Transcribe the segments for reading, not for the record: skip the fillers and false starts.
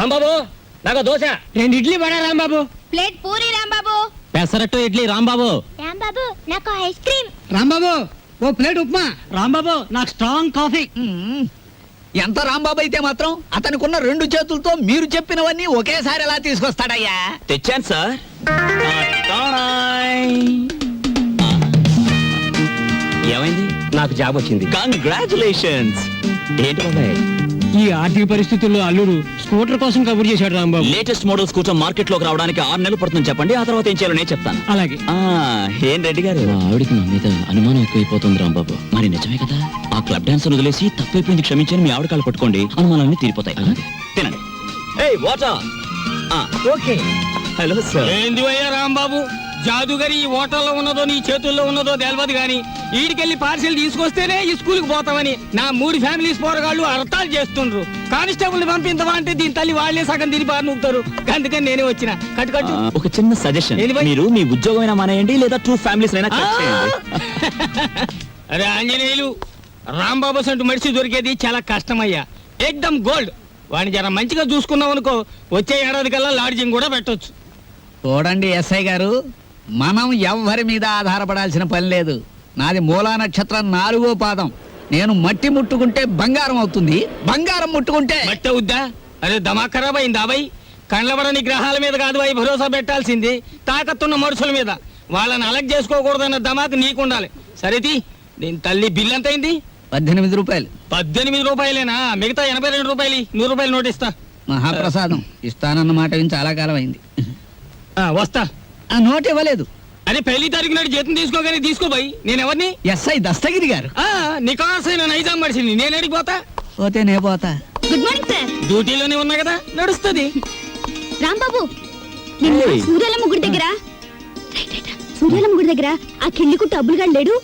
రాంబాబు నాకు దోశ. 2 ఇడ్లీ వడ రాంబాబు. ప్లేట్ పూరి రాంబాబు. పెసరట్టు ఇడ్లీ రాంబాబు. రాంబాబు నాకు ice cream. Rambabu ఓ plate upma. Rambabu నాకు స్ట్రాంగ్ కాఫీ. ఎంత రాంబాబు అయితే మాత్రం అతనికున్న 2 చేతులతో మీరు చెప్పినవన్నీ ఒకేసారి ఎలా తీసుకొస్తాడయ్యా? తెచ్చాను సార్. ఏమైంది? నాకు జాబ్ వచ్చింది. కంగ్రాచులేషన్స్. ఏంటి బాబాయ్? ఈ ఆర్థిక పరిస్థితుల్లో అల్లుడు స్కూటర్ కోసం కబుర్ చేశాడు Rambabu. Latest model scooter market లోకి రావడానికి 6 నెలలు పడుతుంది చెప్పండి, ఆ తర్వాత ఏం చేయాలో నేను చెప్తాను. అలాగే. ఏం రెడ్డి గారు, ఆవిడికి మా మీద అనుమానం ఎక్కువైపోతుంది రాంబాబు. మరి నిజమే కదా? ఆ క్లబ్ డాన్స్ వదిలేసి తప్పైపోయింది క్షమించని మీ ఆవిడ కాళ్ళు పట్టుకోండి, అనుమానాలన్నీ తీరిపోతాయి. తినండి. ఏయ్ వాటర్. ఓకే. Hello sir. ఏంది అయ్యా రాంబాబు, జాదుగరి ఈ హోటల్లో ఉన్నదో నీ చేతుల్లో ఉన్నదో తెలియదు గాని ఈడికెళ్ళి పార్సిల్ తీసుకొస్తేనే ఈ స్కూల్కి పోతామని నా 3 ఫ్యామిలీస్ పోరగాళ్ళు అర్థాలు చేస్తుండ్రు. కానిస్టేబుల్ పంపించవా అంటే దీని తల్లి వాళ్ళే సగం తిని బారి నూపుతారు. అందుకని నేనే వచ్చిన. కట్టు ఒక చిన్న సజెషన్, మీరు మీ ఉద్యోగమైనా మానేయండి లేదా 2 ఫ్యామిలీస్ అయినా కట్ చేయండి. అరే ఆంజనేయులు, రాంబాబు సంటూ మనిషి దొరికేది చాలా కష్టమయ్యా. ఏకదమ్ గోల్డ్. వాడిని జర మంచిగా చూసుకున్నాం అనుకో, వచ్చే ఏడాది కల్లా లాడ్జింగ్ కూడా పెట్టొచ్చు. చూడండి ఎస్ఐ గారు, మనం ఎవ్వరి మీద ఆధారపడాల్సిన పని లేదు. నాది మూలా నక్షత్రం 4వ పాదం. నేను మట్టి ముట్టుకుంటే బంగారం అవుతుంది, బంగారం ముట్టుకుంటే మట్టి అవుద్దా? అరే దమా ఖరాబ్ అయిందా అబ్బాయి? కండ్లబడని గ్రహాల మీద కాదు అవి భరోసా పెట్టాల్సింది, తాకత్తున్న మనుషుల మీద. వాళ్ళని అలగ్ చేసుకోకూడదన్న దమాకు నీకుండాలి. సరేది, దీని తల్లి బిల్ ఎంత అయింది? 18 రూపాయలు. 18 రూపాయలేనా? మిగతా 82 రూపాయలు. 100 రూపాయలు నోట్ ఇస్తా. మహాప్రసాదం ఇస్తానన్న మాట విని చాలా కాలం అయింది. వస్తా. ఆ నోట్ ఇవ్వలేదు. అరే పెళ్లి తారీఖు నాడు జీతం తీసుకోగానే తీసుకోబాయి. నేను ఎవరిని? ఎస్ఐ దస్తగిరి గారు. నికాసైన నైజాం మనిషిని. నేను అడిగిపోతా. పోతే నే పోతా. Good morning sir. డ్యూటీలోనే ఉన్నా కదా, నడుస్తుంది. రాంబాబు, సూర్యాలమ్మ గుడి దగ్గర ఆ కిళ్ళికు డబ్బులుగా లేడు.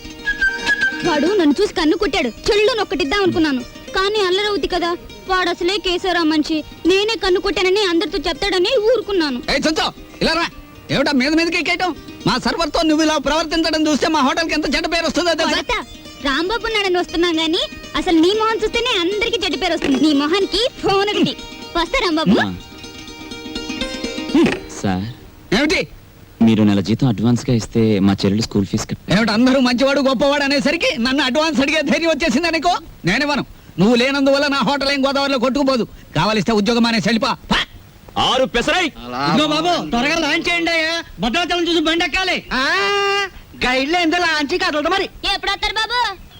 వాడు నన్ను చూసి కన్ను కొట్టాడు. చెల్లు నొక్కటిద్దాం అనుకున్నాను, కానీ అల్లరవుద్ది కదా. వాడు అసలే కేశవరా మనిషి. నేనే కన్ను కొట్టానని అందరితో చెప్తాడని ఊరుకున్నాను. ఏమిటా మీద మీదకి ఎక్కేయటం? మా సర్వర్ తో నువ్వు ఇలా ప్రవర్తించడం చూస్తే మా హోటల్ కి ఎంత చెడ్డ పేరు వస్తుందో. రాంబాబు నాడని వస్తున్నాం గానీ అసలు నీ మొహం చూస్తేనే అందరికి చెడ్డ పేరు వస్తుంది. నీ మొహానికి ఫోన్ ఒకటి. వస్తా రాంబాబు. సార్ ఏమిటి? మీరు నెల జీతం అడ్వాన్స్ గా ఇస్తే మా చెల్లెలు స్కూల్ ఫీజు ఏమిటి? అందరూ మంచివాడు గొప్పవాడు అనేసరికి నన్ను అడ్వాన్స్ అడిగే ధైర్యం వచ్చేసింది అనుకో. నేనేమను, నువ్వు లేనందువల్ల నా హోటల్ ఏం గోదావరిలో కొట్టుకుపోదు. కావాలిస్తే ఉద్యోగం అనే వెళ్ళిపా. 6 పెసరై. బాబు త్వరగా లాంచ్ చేయండి. భద్రాచలం చూసి బండి ఎక్కాలి. గైడ్లో ఎంత లాంచి కదలదు. మరి ఎప్పుడు వస్తారు బాబు?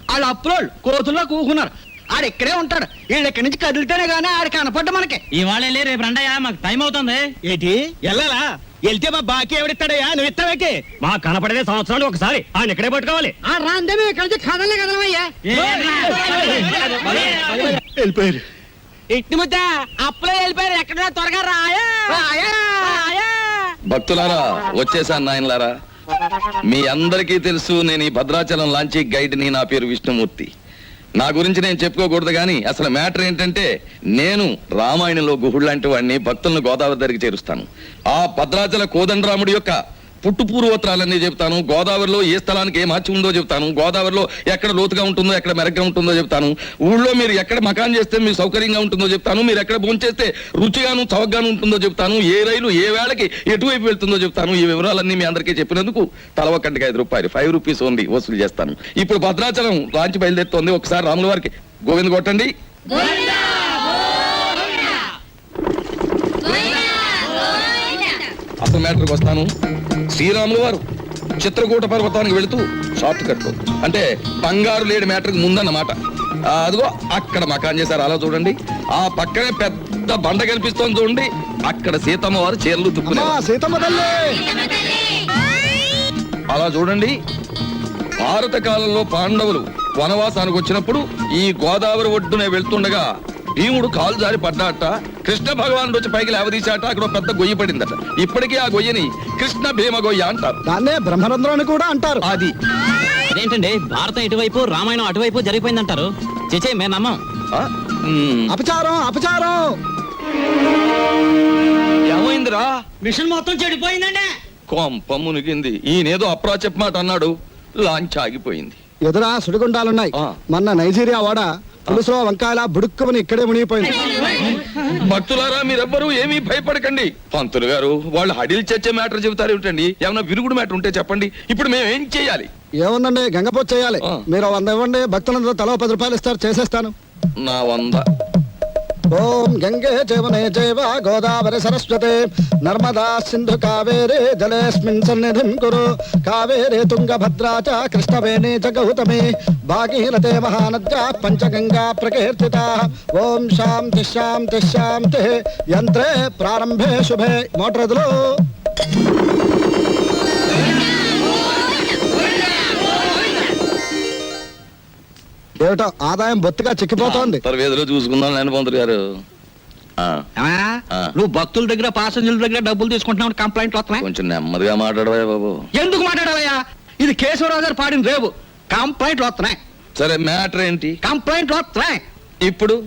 వాళ్ళు అప్రోళ్ళు కోతుల్లో కూకున్నారు. ఆడు ఇక్కడే ఉంటాడు. వీళ్ళు ఇక్కడి నుంచి కదిలితేనే గానీ ఆడు కనపడ్డ మనకి. ఇవాళ రేపు రండయ్యా, మాకు టైం అవుతుంది. ఏంటి వెళ్ళాలా? వెళ్తే మా బాకీ ఎవడిస్తాడయ్యా? నువ్వు ఇస్తావేకి? మా కనపడేదే సంవత్సరాలు ఒకసారి. ఆయన ఇక్కడే పట్టుకోవాలి. రాందే మేము ఇక్కడ నుంచి కదలే కదలమయ్యా. వెళ్ళిపోయారు. ఇట్టి ముద్ద అప్పులో వెళ్ళిపోయారు. ఎక్కడ త్వరగా రాయా. భక్తులారా, వచ్చేసాను నాయనలారా. మీ అందరికీ తెలుసు, నేను ఈ భద్రాచలం లాంచీ గైడ్ని. నా పేరు విష్ణుమూర్తి. నా గురించి నేను చెప్పుకోకూడదు కానీ అసలు మ్యాటర్ ఏంటంటే, నేను రామాయణంలో గుహుడు లాంటి వాడిని. భక్తులను గోదావరి దగ్గరికి చేరుస్తాను. ఆ భద్రాచల కోదండరాముడి యొక్క పుట్టు పూర్వోత్తరాలన్నీ చెప్తాను. గోదావరిలో ఏ స్థలానికి ఏ మార్చి ఉందో చెప్తాను. గోదావరిలో ఎక్కడ లోతుగా ఉంటుందో, ఎక్కడ మెరగ్గా ఉంటుందో చెప్తాను. ఊళ్ళో మీరు ఎక్కడ మకాన్ చేస్తే మీకు సౌకర్యంగా ఉంటుందో చెప్తాను. మీరు ఎక్కడ భోంచేస్తే రుచిగాను చవకగాను ఉంటుందో చెప్తాను. ఏ రైలు ఏ వేళకి ఎటువైపు వెళ్తుందో చెప్తాను. ఈ వివరాలన్నీ మీ అందరికీ చెప్పినందుకు తల ఒక్కటికి 5 రూపాయలు, 5 రూపీస్ ఓన్లీ వసూలు చేస్తాను. ఇప్పుడు భద్రాచలం లాంచి బయలుదేరుతోంది. ఒకసారి రాముల వారికి గోవింద కొట్టండి. అసలు మ్యాటర్కి వస్తాను. శ్రీరాముల వారు చిత్రకూట పర్వతానికి వెళుతూ షార్ట్ కట్ లో, అంటే బంగారు లేడి మ్యాటర్కి ముందన్నమాట. అదిగో అక్కడ మకాన్ చేశారు. అలా చూడండి. ఆ పక్కనే పెద్ద బండ కనిపిస్తోంది చూడండి. అక్కడ సీతమ్మ వారు చీరలు తుక్కున్నారు. అలా చూడండి. భారత కాలంలో పాండవులు వనవాసానికి వచ్చినప్పుడు ఈ గోదావరి ఒడ్డునే వెళ్తుండగా భీముడు కాలు జారి పడ్డాట. కృష్ణ భగవానుడు వచ్చి పైకి లేవదీశాట. అక్కడ పెద్ద గొయ్యి పడిందట. ఇప్పటికీ ఆ గొయ్యని కృష్ణ భీమ గొయ్య అంటారు. దాన్నే బ్రహ్మరంధ్రం అని కూడా అంటారు. అది అదేంటండి, భారతం ఇటువైపు రామాయణం అటువైపు జరిగిపోయిందంటారు. చేచే మేము నమ్మం. అపచారం అపచారం. ఏమైందిరా? మిషన్ మొత్తం చెడిపోయిందండి. కొంప మునిగింది. ఈయనేదో అప్రాచప్ మాట అన్నాడు. లాంచ్ ఆగిపోయింది. ఎదురా సుడిగుండాలున్నాయి. మొన్న నైజీరియా వాడ పులుసులో వంకాయల బుడుక్కుమని ఇక్కడే మునిగిపోయింది. భక్తులారా మీరెవ్వరూ ఏమీ భయపడకండి. పంతులు గారు వాళ్ళు హడిల్ చచ్చే మ్యాటర్ చెబుతారు ఏమిటండి? ఏమైనా విరుగుడు మ్యాటర్ ఉంటే చెప్పండి. ఇప్పుడు మేము ఏం చేయాలి? ఏముందండి, గంగపోత చేయాలి. ఆ. మీరు 100 ఇవ్వండి, భక్తులందరూ తలో 10 రూపాయలు ఇస్తారు, చేసేస్తాను. నా 100. ఓం గంగే జవనే జైవ గోదావరి సరస్వతే నర్మదా సింధు కావేరే జలేస్మిన్ సన్నిధిం కురు కావేరే తుంగభద్రా చ కృష్ణవేణి చ గౌతమి భాగీరథే మహానద్యా పంచగంగా ప్రకీర్తితా. ఓం శాంతి శాంతి శాంతి. యంత్రే ప్రారంభే శుభే. మోటార్ ఎదులు. ఏమిటో ఆదాయం బొత్తిగా చిక్కిపోతోంది. వేదిలో చూసుకుందాం నేను పంతులు గారు. ఆ, ఆ. నువ్వు భక్తుల దగ్గర పాసెంజర్ల దగ్గర డబ్బులు తీసుకుంటున్నావు, కంప్లైంట్లు వస్తున్నాయి. కొంచెం నెమ్మదిగా మాట్లాడవా బాబు. ఎందుకు మాట్లాడాలయ్యా? ఇది కేశవరావు గారు పాడిన రేవు. కంప్లైంట్లు వస్తున్నాయి, సరే మ్యాటర్ ఏంటి కంప్లైంట్లు వస్తున్నాయి. ఇప్పుడు?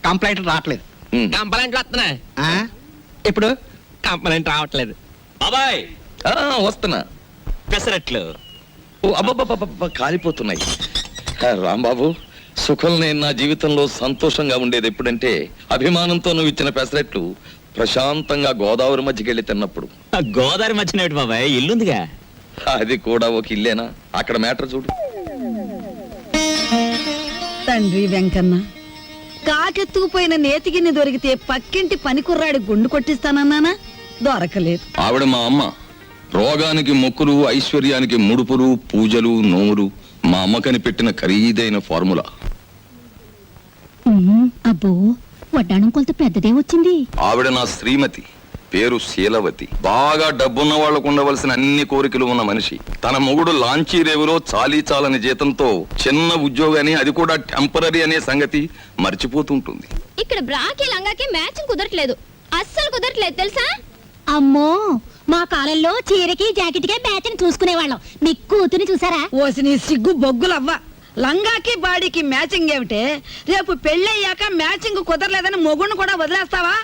కంప్లైంట్లు రావట్లేదు. ఉమ్. కంప్లైంట్లు వస్తున్నాయి. ఆ? ఇప్పుడు కంప్లైంట్ రావట్లేదు. బాబాయ్ ఆ, వస్తున్నా. పెసరట్లు. ఓ అబ్బబ్బబ్బబ్బ, కాలిపోతున్నాయి. రాంబాబు, సుఖం నేను నా జీవితంలో సంతోషంగా ఉండేది ఎప్పుడంటే అభిమానంతో నువ్వు ఇచ్చిన పెసరెట్లు ప్రశాంతంగా గోదావరి మధ్యకెళ్ళి తిన్నప్పుడు. ఆ గోదావరి మధ్యన బాబాయ్ ఇల్లుందిగా. అది కూడా ఒక ఇల్లేనా? అక్కడ మ్యాటర్ చూడు. తండ్రి వెంకన్న, కాకెత్తుకుపోయిన నేతిగిన్ని దొరికితే పక్కింటి పనికుర్రాడి గుండు కొట్టిస్తానన్నానా? దొరకలేదు. ఆవిడ మా అమ్మ. రోగానికి మొక్కులు, ఐశ్వర్యానికి ముడుపులు, పూజలు, నోములు మా అమ్మకని పెట్టిన ఖరీదైన ఫార్ములా. అబ్బో, వడ్డాణం కొంత పెద్దదే వచ్చింది. ఆవిడ నా శ్రీమతి, పేరు శీలవతి. బాగా డబ్బున్న వాళ్లకు ఉండవలసిన అన్ని కోరికలు ఉన్న మనిషి. తన మొగుడు లాంచీ రేవులో చాలీ చాలని జీతంతో చిన్న ఉద్యోగాన్ని, అది కూడా టెంపరరీ అనే సంగతి మర్చిపోతుంటుంది. ఇక్కడ బ్రాకి లంగాకి మ్యాచింగ్ కుదరట్లేదు, అస్సలు కుదరట్లేదు తెలుసా? అమ్మో, మా కాలంలో చీరకి జాకెట్కే మ్యాచ్ని చూసుకునేవాళ్ళం. మీ కూతుని చూసారా? ఓసి నీ సిగ్గు బొగ్గులవ్వ. లంగాకి బాడీకి మ్యాచింగ్ ఏమిటే? రేపు పెళ్ళయ్యాక మ్యాచింగ్ కుదరలేదని మొగుణ్ణి కూడా వదిలేస్తావా?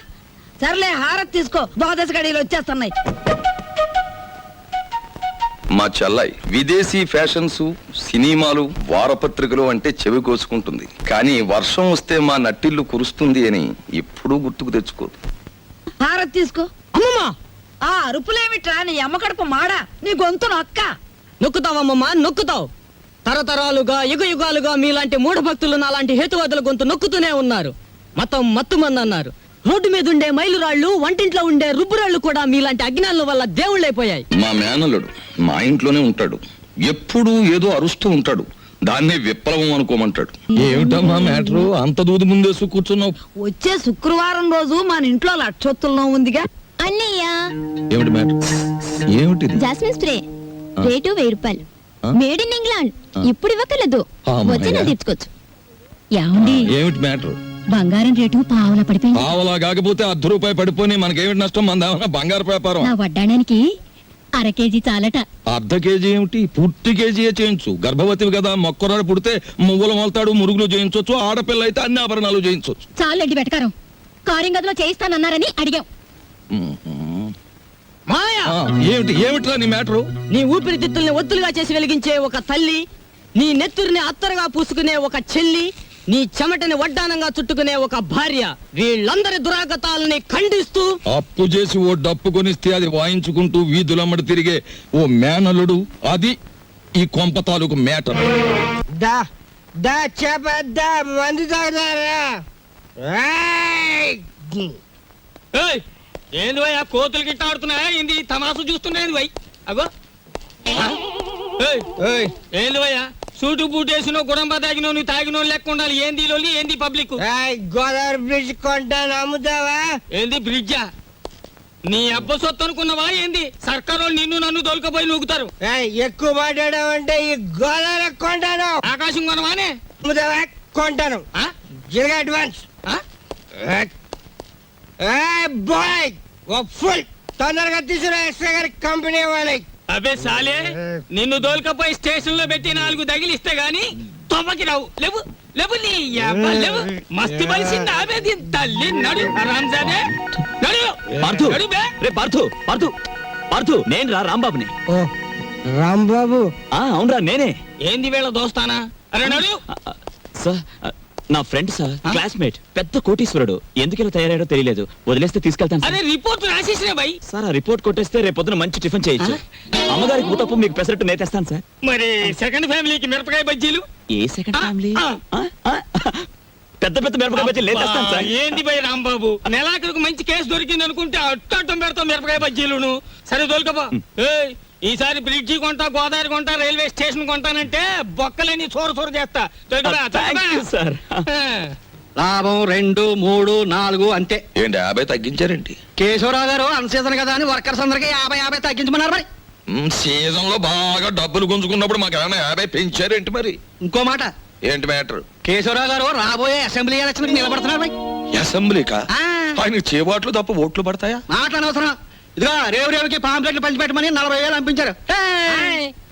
సర్లే, హారత్ తీసుకో, ద్వాదశ గడియలు వచ్చేస్తున్నాయి. మా చెల్లాయి విదేశీ ఫ్యాషన్స్, సినిమాలు, వారపత్రికలు అంటే చెవి కోసుకుంటుంది. కానీ వర్షం వస్తే మా నట్టిల్లు కురుస్తుంది అని ఎప్పుడూ గుర్తుకు తెచ్చుకోదు. హారత్ తీసుకో. అమ్మమ్మా, ఆ అరుపులేమిట్రా? నీ అమ్మ కడుపు మాడా, నీ గొంతు నొక్క. నొక్కుతావమ్మమ్మా, నొక్కుతావు. తరతరాలుగా యుగ యుగాలుగా మీలాంటి మూఢ భక్తులు నాలాంటి హేతువాదుల గొంతు నొక్కుతూనే ఉన్నారు. మతం మత్తుమంది అన్నారు. రోడ్డు మీద ఉండే మైలురాళ్లు, వంటింట్లో ఉండే రుబ్బురాళ్లు కూడా మీలాంటి అజ్ఞానుల వల్ల దేవుళ్ళైపోయాయి. మా మేనల్లుడు మా ఇంట్లోనే ఉంటాడు. ఎప్పుడూ ఏదో అరుస్తూ ఉంటాడు. దాన్నే విప్లవం అనుకోమంటాడు. ఏమిటమ్మా మ్యాటరు? అంత దూది ముందేసు కూర్చున్నావు. వచ్చే శుక్రవారం రోజు మన ఇంట్లో లక్షొత్తుల్లో ఉందిగా. అన్నయ్య, ఏమిటి మ్యాటర్? ఏమిటిది? జాస్మిన్ స్ప్రే రేటు 1000 రూపాయలు. Made in England. ఇప్పుడు ఇవ్వకలేదు, అమ్మయ్య. వచ్చినా తీర్చుకోవచ్చు. యాండి, ఏమిటి మ్యాటర్? బంగారం రేటు పావులా పడిపోయింది. పావలా కాకపోతే ₹10 పడిపోయి మనకేమిటి నష్టం? మన బంగారు వ్యాపారం. నా వడ్డాణానికి 1/2 కేజీ చాలట. అర్ధ కేజీ ఏమిటి? పూర్తి కేజీయే చేయించు. గర్భవతివి కదా, మొక్కరాడు పుడితే మువ్వలు మొలతాడు, మురుగులు చేయించవచ్చు. ఆడపిల్ల అయితే అన్ని ఆభరణాలు చేయించవచ్చు. చాలండి వెటకారం. కారింగదిలో చేయిస్తానన్నారని అడిగాం. మాయా, ఏమిటి ఏమిట్రా నీ మ్యాటరు? నీ ఊపిరితిత్తుల్ని ఒత్తులుగా చేసి వెలిగించే ఒక తల్లి, నీ నెత్తురిని అత్తరుగా పూసుకునే ఒక చెల్లి, నీ చెమటని వడ్డానంగా చుట్టుకునే ఒక భార్య, వీళ్ళందరి దురాగతాలని ఖండిస్తూ అప్పు చేసి ఓ డప్పు కొనిస్తే అది వాయించుకుంటూ వీధులమ్మడి తిరిగే ఓ మేనలుడు, అది ఈ కొంప తాలూకు మ్యాటర్. మందు తాగుతారా? ఏంది వై ఆ కోతులు గిట్ట ఆడుతున్నాయా? ఏంది తమాసు చూస్తున్నాయి వై? అగో ఆ? ఏంది వయ్యా? సూటు బూటేసిన గుడంబ తాగినో నువ్వు తాగినో లెక్క ఉండాలి. ఏంది లోలి, ఏంది పబ్లిక్? గోదావరి బ్రిడ్జ్ కొంటాను, అమ్ముతావా? ఏంది బ్రిడ్జా? నీ అబ్బ సొత్తు అనుకున్నావా ఏంది? సర్కారు నిన్ను నన్ను దొలకపోయి నూగుతారు. ఎక్కువ మాట్లాడావంటే ఈ గోదావరి కొంటాను. ఆకాశం కొనవానే? అమ్ముతావా? కొంటాను. ఆ? జిల్గా అడ్వాన్స్. ఆ? బాయ్ ఫుల్ తొందరగా తీసుకురా ఎక్స్ట్రా గారి కంపెనీ వాళ్ళకి. అబే సాలే, నిన్ను దోల్కపోయి స్టేషన్ లో పెట్టి 4 తగిలిస్తే గాని తొమ్మకి రావు. లేవు లేవు, నీ యబ్బ లేవు. మస్తు బలిసింది ఆమె దీని తల్లి. నడు రంజానే, నడు పార్థు, నడు బే. రే పార్థు, పార్థు, పార్థు, నేను రా రాంబాబుని. ఓ రాంబాబు, అవునరా నేనే. ఏంది వీళ్ళ దోస్తానా? అరే నడు. సార్, నా ఫ్రెండ్ సార్ క్లాస్మేట్ పెద్ద కోటీశ్వరుడు ఎందుకు ఇలా తయారయ్యాడో తెలియలేదు వదిలేస్తే తీసుకెళ్తాను అదే సార్. రిపోర్ట్ రాసేసిన బై. సార్ ఆ రిపోర్ట్ కొట్టేస్తే రేపు పొద్దున మంచి టిఫిన్ చేయొచ్చు. అమ్మగారికి ఊతప్పు మీకు పెసరట్టు నేతేస్తాను సార్. మరి సెకండ్ ఫ్యామిలీకి మిరపకాయ బజ్జీలు. ఏ సెకండ్ ఫ్యామిలీ? ఆ. పెద్ద పెద్ద మిరపకాయ బజ్జీలు నేతేస్తాను సార్. ఏంది బై రాంబాబు, నెలాఖరికి మంచి కేసు దొరికింది అనుకుంటే అట్టం పెడతాం మిరపకాయ బజ్జీలును. సరే దొరకబా. ఏయ్, ఈసారి బ్రిడ్జి కొంటా, గోదావరి కొంటా, రైల్వే స్టేషన్ కొంటానంటే బొక్కలేని చోరు చేస్తా. దొరకబా, Thank you, sir. లాభం 2, 3, 4 అంతే. ఏంటి 50 తగ్గించారేంటి? కేశవరావు గారు అన్సీజన్ కదా అని వర్కర్స్ అందరికి 50 తగ్గించమన్నారు మరి. సీజన్ లో బాగా డబ్బులు గుంజుకున్నప్పుడు మాకు ఏమైనా 50 పెంచారేంటి మరి? ఇంకో మాట, ఏంటి మ్యాటర్? కేశవరావు గారు రాబోయే అసెంబ్లీ ఎలక్షన్ నిలబడుతున్నారు మరి. అసెంబ్లీకా? ఆ. ఆయన చేబాట్లు తప్ప ఓట్లు పడతాయా? మాట అనవసరం. ఇదిగో రేవుకి పాంప్లెట్లు పంచిపెట్టమని 40,000 పంపించారు.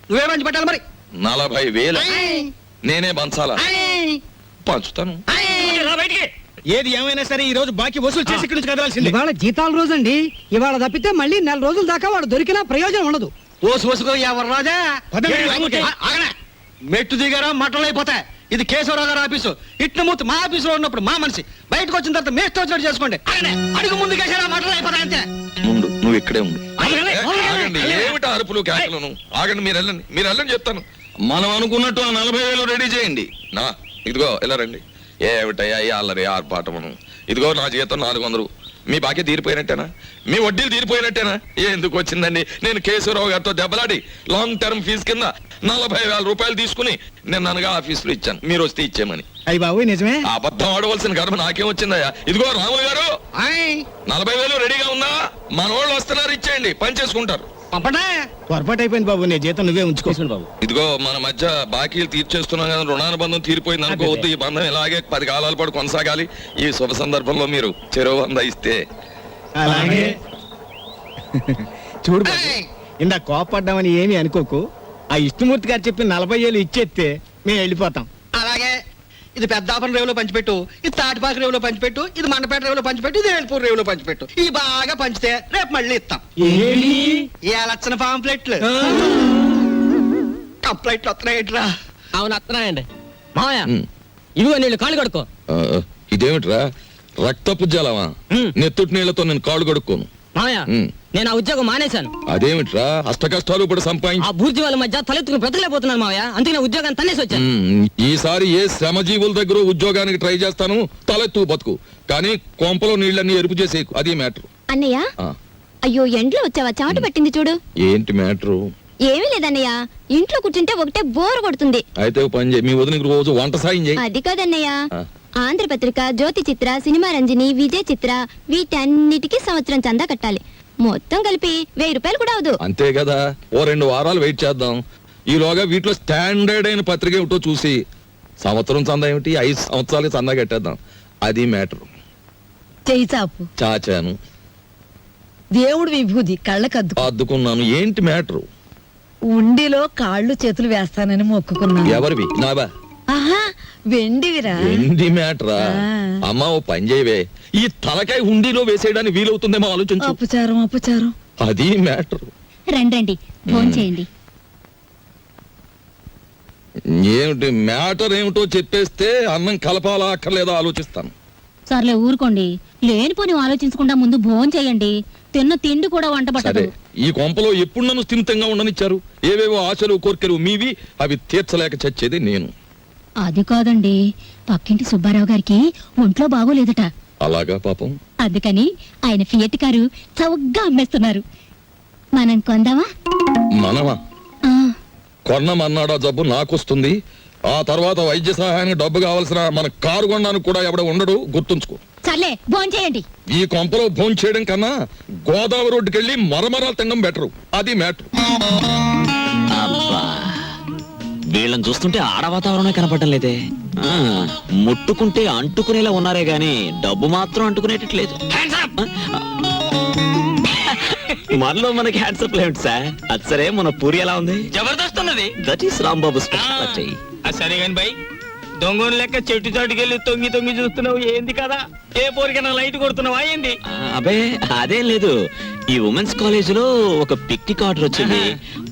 నువ్వే పంచి పెట్టాలి మరి. 40,000 నేనే పంచాలా? పంచుతాను. రా బయటికి. ఏది ఏమైనా సరే ఈ రోజు బాకీ వసూలు చేసి ఇక్కడి నుంచి కదలాల్సింది. ఇవాళ జీతాల రోజు అండి. ఇవాళ తప్పితే మళ్ళీ 4 రోజుల దాకా వాడు దొరికినా ప్రయోజనం ఉండదు. ఓసుకో ఎవరు రాజా. పదండి, రాముకి. ఆగనే. మెట్టు దిగారా మట్టలు అయిపోతాయి. ఇది కేశవరావు గారు ఆఫీసు. ఇట్ల మూర్తి మా ఆఫీసులో ఉన్నప్పుడు మా మనిషి, బయటకు వచ్చిన తర్వాత మేస్ట్ వచ్చినట్టు చేసుకోండి. ఆగనే. అడుగు ముందు కేసారా మట్టలు అయిపోతాయి అంతే. ముందు నువ్వు ఇక్కడే ఉండు. ఆగండి. ఆగండి, ఏమిటి అరుపులు కేకలను? ఆగండి, మీరు వెళ్ళండి చెప్తాను. మనం అనుకున్నట్టు ఆ 40,000 రెడీ చేయండి. నా ఇదిగో ఇలా రండి. ఏమిటయ్యా ఈ అల్లరి ఆర్పాటమును? ఇదిగో నా జీతం 400. మీ బాకీ తీరిపోయినట్టేనా? మీ వడ్డీలు తీరిపోయినట్టేనా? ఎందుకు వచ్చిందండి? నేను కేశవరావు గారితో దెబ్బలాడి లాంగ్ టర్మ్ ఫీజు కింద 40,000 రూపాయలు తీసుకుని నేను అనగా ఆఫీసులో ఇచ్చాను. మీరు వస్తే ఇచ్చేమని. అయ్యి బాబు నిజమే. అబద్ధం ఆడవలసిన కర్మ నాకేం వచ్చిందయ్యా? ఇదిగో రాములు గారు, 40,000 రెడీగా ఉందా? మన వాళ్ళు వస్తున్నారు, ఇచ్చేయండి, పని చేసుకుంటారు. పంపండి. పొరపాటు అయిపోయింది బాబు, నీ జీతం నువ్వే ఉంచుకో. బాబు ఇదిగో మన మధ్య బాకీలు తీర్చేస్తున్నాం కదా, రుణానుబంధం తీరిపోయింది అనుకోవద్దు. ఈ బంధం ఇలాగే 10 కాలాల పాటు కొనసాగాలి. ఈ శుభ సందర్భంలో మీరు చెరువు 100 ఇస్తే. అలాగే. చూడు బాబు, ఇందా కోపడ్డామని ఏమీ అనుకోకు. ఆ ఇష్టమూర్తి గారు చెప్పి 40,000 ఇచ్చేస్తే మేము వెళ్ళిపోతాం. అలాగే. ఇది పెద్దాపురం రేవులో పంచిపెట్టు, ఇది తాటిపాక రేవులో పంచిపెట్టు, ఇది మండపేట రేవులో పంచిపెట్టు, ఇది ఏడుపూర్ రేవులో పంచిపెట్టు. ఇది బాగా పంచితే రేపు మళ్ళీ ఇస్తాం. ఈ లక్షణ పాంప్లెట్లు కంప్లైంట్లు వస్తున్నాయిట్రా. అవును వస్తున్నాయండి. మావయ్య ఉమ్. ఇదిగో నీళ్ళు కాళ్ళు కడుక్కో. ఇదేమిట్రా రక్తపు జలమా? నెత్తుటి నీళ్లతో నేను కాళ్ళు కడుక్కోను. మావయ్య ఉమ్. నేను ఆ ఉద్యోగం మానేశాను. అదేమిట్రా అష్ట కష్టాలు ఇప్పుడు ఆ సంపాదించి బూర్జీ వాళ్ళ మధ్య తలెత్తుకుని బ్రతకలేకపోతున్నాను మావయ్య. అందుకే నా ఉద్యోగాన్ని తన్నేసి వచ్చాను. ఈసారి ఏ శ్రమజీవుల దగ్గర ఉద్యోగానికి ట్రై చేస్తాను, తలెత్తు బతుకు. కానీ కొంపలో నీళ్ళన్నీ ఎరుపు చేసేకు, అది మ్యాటర్. అన్నయ్య, అయ్యో ఎండ్లో వచ్చావా? చెమట పట్టింది చూడు. ఏంటి మ్యాటరు? ఏమీ లేదన్నయ్య, ఇంట్లో కూర్చుంటే ఒకటే బోర్ కొడుతుంది. అయితే ఓ పని చేయి, మీ వదినకి రోజు వంట సాయం చేయి. అది కాదన్నయ్య, ఆ. ఆంధ్రపత్రిక, జ్యోతి చిత్ర, సినిమా రంజని, విజయ్ చిత్ర, వీటన్నిటికీ సంవత్సరం చందా కట్టాలి. మొత్తం కలిపి 1000 రూపాయలు కూడా అవదు. అంతే కదా, ఓ 2 వారాలు వెయిట్ చేద్దాం. ఈలోగా వీటిలో స్టాండర్డ్ అయిన పత్రిక ఏమిటో చూసి సంవత్సరం చందా ఏమిటి, 5 సంవత్సరాలకి చందా కట్టేద్దాం. అది మ్యాటర్. చెయ్యి చాపు. చాచాను, దేవుడు విభూది కళ్ళకద్దు. అద్దుకున్నాను. ఏంటి మ్యాటర్? ఉండిలో కాళ్ళు చేతులు వేస్తానని మొక్కుకున్నాను. ఎవరివి? నావా? ఆహా, వెండివిరా. ఏంటి మ్యాటరా? ఆ. అమ్మా ఓ పని చేయవే, ఈ తలకాయ హుండీలో వేసేయడానికి వీలవుతుందేమో ఆలోచించు. అపచారం. అది మ్యాటర్. రండి భోంచేయండి. ఏమిటి మ్యాటర్ ఏమిటో చెప్పేస్తే అన్నం కలపాలా అక్కర్లేదా ఆలోచిస్తాను. సర్లే ఊరుకోండి, లేనిపోని ఆలోచించకుండా ముందు భోంచేయండి. తిన్న తిండి కూడా వంట సరే, పట్టదు. ఈ కొంపలో ఎప్పుడు నన్ను స్థిమితంగా ఉండనిచ్చారు? ఏవేవో ఆశలు కోర్కెలు మీవి, అవి తీర్చలేక చచ్చేది నేను. అది కాదండి, పక్కింటి సుబ్బారావు గారికి ఒంట్లో బాగోలేదట. అలాగా పాపం. అందుకని ఆయన ఫియట్ కారు చౌకగా అమ్మేస్తున్నారు. మనం కొందామా? మనమా? ఆ, కొన్నమన్నాడా జబ్బు నాకొస్తుంది. ఆ తర్వాత వైద్య సహాయానికి డబ్బు కావాల్సిన మన కారు కొనడానికి కూడా ఎవడ ఉండడు, గుర్తుంచుకో. సర్లే భోంచేయండి. ఈ కొంపలో భోం చేయడం కన్నా గోదావరి రోడ్డుకి వెళ్ళి మరమరాలు తినడం బెటరు. అది మ్యాటర్. అబ్బా, వీళ్ళని చూస్తుంటే ఆడ వాతావరణమే కనపడటం లేదే. ముట్టుకుంటే అంటుకునేలా ఉన్నారే గాని డబ్బు మాత్రం అంటుకునేటట్లేదు. మనలో మనకి హ్యాండ్సప్ లేదు సార్. అది సరే, మన పూరి ఎలా ఉంది? జబర్దస్త్ ఉన్నది. That is Rambabu special. సరే కాని బై, దొంగను లెక్క చెట్టు చాటుకెళ్ళి తొంగి తొంగి చూస్తున్నావు ఏంది కదా? ఏ పోరికైనా లైట్ కొడుతున్నావా ఏంది? అబే అదేం లేదు, ఈ ఉమెన్స్ కాలేజ్ లో ఒక పిక్నిక్ ఆర్డర్ వచ్చింది.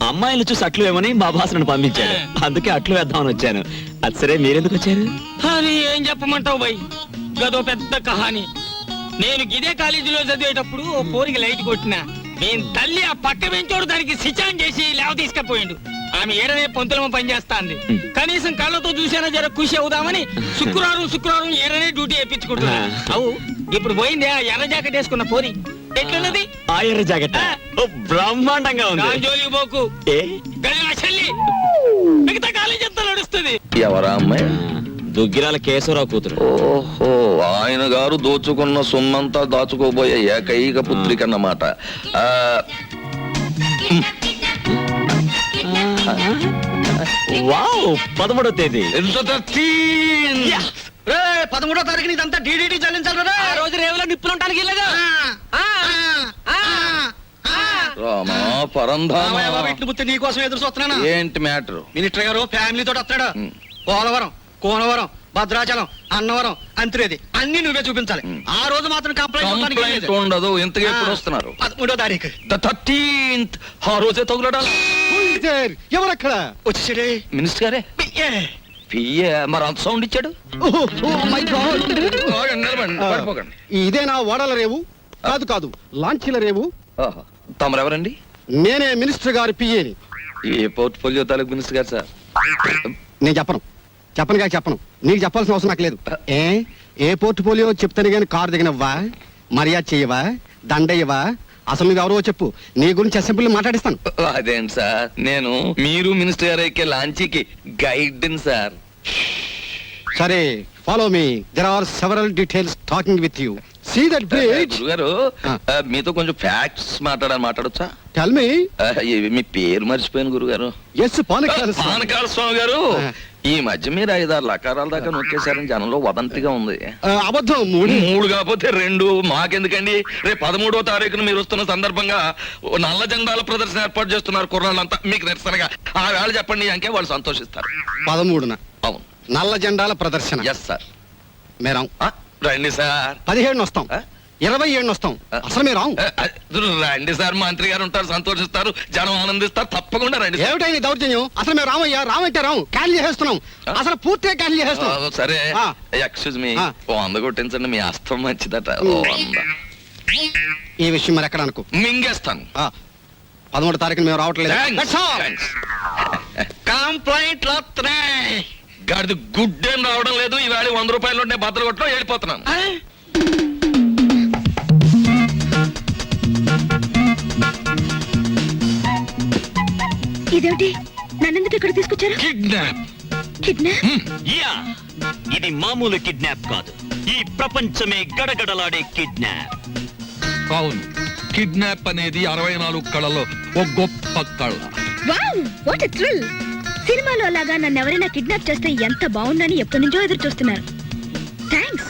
అమ్మాయిలు చూసి అట్లు వేమని మా బాసను పంపించాడు, అందుకే అట్లు వేద్దామని వచ్చాను. అది సరే, మీరెందుకు వచ్చారు? అది ఏం చెప్పమంటావు బై, గదో పెద్ద కహాని. నేను గిదే కాలేజీలో చదివేటప్పుడు ఓ పోరికి లైట్ కొట్టినా, నేను తల్లి ఆ పక్క బెంచోడు దానికి సిచాన్ చేసి లేవ తీసుకపోయిండు. ఆమె ఏడనే పొంతులమ పనిచేస్తాంది. కనీసం కళ్ళతో చూసినా జర ఖుషి అవుదామని శుక్రవారం ఏడనే డ్యూటీ వేయించుకుంటున్నా. అవు ఇప్పుడు పోయింది ఆ ఎర్ర జాకెట్ వేసుకున్న పోరి. ఎట్లున్నది ఆ ఎర్ర జాకెట్ బ్రహ్మాండంగా ఉంది. దాని జోలికి పోకు, ఏ గది నా చెల్లి. మిగతా కాలేజ్ అంతా నడుస్తుంది. ఎవరా అమ్మాయి? దుగ్గిరాల కేశవరావు కూతురు. ఓహో, ఆయన గారు దోచుకున్న సొమ్మంతా దాచుకోబోయే ఏకైక పుత్రిక అన్నమాట. వావ్, 13వ తేదీ. 13వ తారీఖుని ఇదంతా డీడీటీ చెల్లించాలి. ఆ రోజు రేవులో నిప్పులుంటానికి వెళ్ళగా రామా పరంధామా, నీ కోసం ఎదురు చూస్తున్నాను. ఏంటి మ్యాటర్? మినిస్టర్ గారు ఫ్యామిలీతో వస్తాడు. పోలవరం, కోనవరం, భద్రాచలం, అన్నవరం, అంత్రేది అన్ని నువ్వే చూపించాలి. ఆ రోజు మాత్రం కంప్లైంట్ ఉండదు. ఇంతగా ఎప్పుడు వస్తున్నారు? 13వ తారీఖు 13th. ఆ రోజే తగులడాలి. ఎవరక్కడ? వచ్చేసాడే మినిస్టర్ గారే. పియ్యే మరి అంత సౌండ్ ఇచ్చాడు. ఆగండి, నిలబడండి, పడిపోకండి. ఇదేనా ఓడల రేవు? కాదు కాదు, లాంచీల రేవు. ఆహా, తమరెవరండి? నేనే మినిస్టర్ గారి పిఏని. ఏ పోర్ట్ఫోలియో తాలూకు మినిస్టర్ గారు సార్? నేను చెప్పను చెప్పను. నీకు చెప్పాల్సిన అవసరం నాకు లేదు. ఏ పోర్ట్ఫోలియో చెప్తాను గాని కారు దిగనవ్వా, మర్యాద చెయ్యవా, దండయ్యవా? అసలు నువ్వు ఎవరో చెప్పు, నీ గురించి అసెంబ్లీలో మాట్లాడిస్తాను. అదేంటి సార్, నేను మీరు మినిస్టర్ గారు ఎక్కే లాంచీకి గైడ్ సార్. సరే, follow me. There are several details talking with you. See that bridge. గురుగారు, మీతో కొంచెం ఫ్యాక్ట్స్ మాట్లాడొచ్చా? Tell me. మీ పేరు మర్చిపోయాను గురుగారు. ఎస్, పానకాల పానకాల స్వామి గారు. ఈ మధ్య మీరు 5-6 లకారాల దాకా నొక్కేశారని జనంలో వదంతిగా ఉంది. అబద్ధం. 3 కాకపోతే 2. మాకెందుకండి? రేపు 13వ తారీఖున మీరు వస్తున్న సందర్భంగా నల్ల జెండాల ప్రదర్శన ఏర్పాటు చేస్తున్నారు కుర్రాళ్ళంతా. మీకు నిరసనగా ఆ వేళ చెప్పండి అంకే వాళ్ళు సంతోషిస్తారు. 13న అవును, నల్ల జెండాల ప్రదర్శన. Yes sir. మేరాం. రండి సార్. 17 వస్తాం, 27 వస్తాం. అసలు మీరు రండి సార్, మంత్రి గారు ఉంటారు, సంతోషిస్తారు, జనం ఆనందిస్తారు. తప్పకుండా రండి. ఏమిటైంది దౌర్జన్యం? అసలు మేము రామయ్యా, రామంటే రాము, క్యాన్సిల్ చేసేస్తున్నాం. అసలు పూర్తిగా క్యాన్సిల్ చేసేస్తున్నాం. సరే, ఎక్స్క్యూజ్ మీ, 100 కొట్టించండి, మీ అస్తం మంచిదట. 100. ఈ విషయం మరి ఎక్కడ అనుకో, మింగేస్తాను. 13వ తారీఖున మేము రావట్లేదు. కంప్లైంట్లు వస్తున్నాయి. గాడిది గుడ్ ఏం రావడం లేదు. ఈవేళ 100 రూపాయలు ఉంటే భద్ర కొట్టడం వెళ్ళిపోతున్నాను. ఇదేమిటి? నన్నెందుకు ఇక్కడ తీసుకొచ్చారు? కిడ్నాప్. యా, ఇది మామూలు కిడ్నాప్ కాదు, ఈ ప్రపంచమే గడగడలాడే కిడ్నాప్. అవును, కిడ్నాప్ అనేది 64 కళలో ఒక గొప్ప కళ. Wow, what a thrill! సినిమాలో లాగా నన్ను ఎవరైనా కిడ్నాప్ చేస్తే ఎంత బాగుందని ఎప్పటి నుంచో ఎదురు చూస్తున్నారు. Thanks.